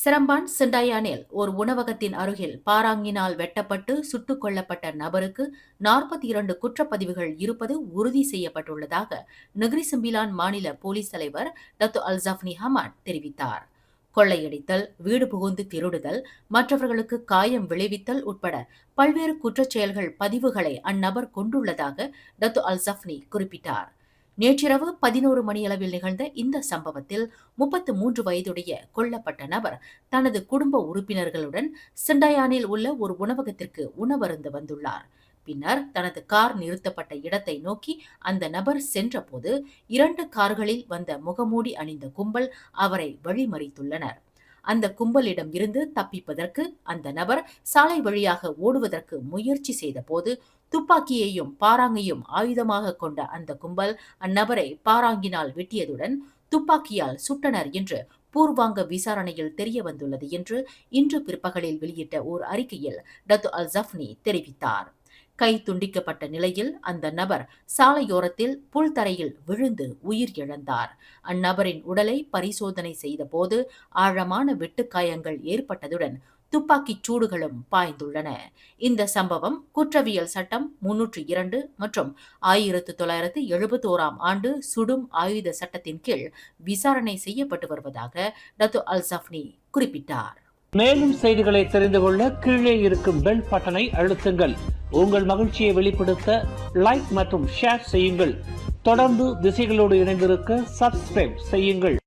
Seremban சிண்டாயானில் ஒரு உணவகத்தின் அருகில் பாராங்கினால் வெட்டப்பட்டு சுட்டுக் கொல்லப்பட்ட நபருக்கு 42 குற்றப்பதிவுகள் இருப்பது உறுதி செய்யப்பட்டுள்ளதாக நெகிரி சிம்பிலான் மாநில போலீஸ் தலைவர் டத்து அல்சப்னி ஹமாட் தெரிவித்தார். கொள்ளையடித்தல், வீடு புகுந்து திருடுதல், மற்றவர்களுக்கு காயம் விளைவித்தல் உட்பட பல்வேறு குற்றச்செயல்கள் பதிவுகளை அந்நபர் கொண்டுள்ளதாக டத்து அல்சப்னி குறிப்பிட்டார். நேற்றிரவு 11 மணியளவில் நிகழ்ந்த இந்த சம்பவத்தில் 33 வயதுடைய கொல்லப்பட்ட நபர் தனது குடும்ப உறுப்பினர்களுடன் சிண்டாயானில் உள்ள ஒரு உணவகத்திற்கு உணவருந்த வந்துள்ளார். பின்னர் தனது கார் நிறுத்தப்பட்ட இடத்தை நோக்கி அந்த நபர் சென்றபோது 2 கார்களில் வந்த முகமூடி அணிந்த கும்பல் அவரை வழிமறித்துள்ளனர். அந்த கும்பலிடம் இருந்து தப்பிப்பதற்கு அந்த நபர் சாலை வழியாக ஓடுவதற்கு முயற்சி செய்தபோது துப்பாக்கியையும் பாராங்கையும் ஆயுதமாக கொண்ட அந்த கும்பல் அந்நபரை பாராங்கினால் வெட்டியதுடன் துப்பாக்கியால் சுட்டனர் என்று பூர்வாங்க விசாரணையில் தெரியவந்துள்ளது என்று இன்று பிற்பகலில் வெளியிட்ட ஓர் அறிக்கையில் டத்து அல்சப்னி தெரிவித்தார். கை துண்டிக்கப்பட்ட நிலையில் அந்த நபர் சாலையோரத்தில் புல்தரையில் விழுந்து உயிர் இழந்தார். அந்நபரின் உடலை பரிசோதனை செய்தபோது ஆழமான வெட்டுக்காயங்கள் ஏற்பட்டதுடன் துப்பாக்கிச் சூடுகளும் பாய்ந்துள்ளன. இந்த சம்பவம் குற்றவியல் சட்டம் 302 மற்றும் 1971 ஆண்டு சுடும் ஆயுத சட்டத்தின் கீழ் விசாரணை செய்யப்பட்டு வருவதாக டத்து அல்சப்னி குறிப்பிட்டார். மேலும் செய்திகளை தெரிந்து கொள்ள கீழே இருக்கும் பெல் பட்டனை அழுத்துங்கள். உங்கள் மகிழ்ச்சியை வெளிப்படுத்த லைக் மற்றும் ஷேர் செய்யுங்கள். தொடர்ந்து திசைகளோடு இணைந்திருக்க சப்ஸ்கிரைப் செய்யுங்கள்.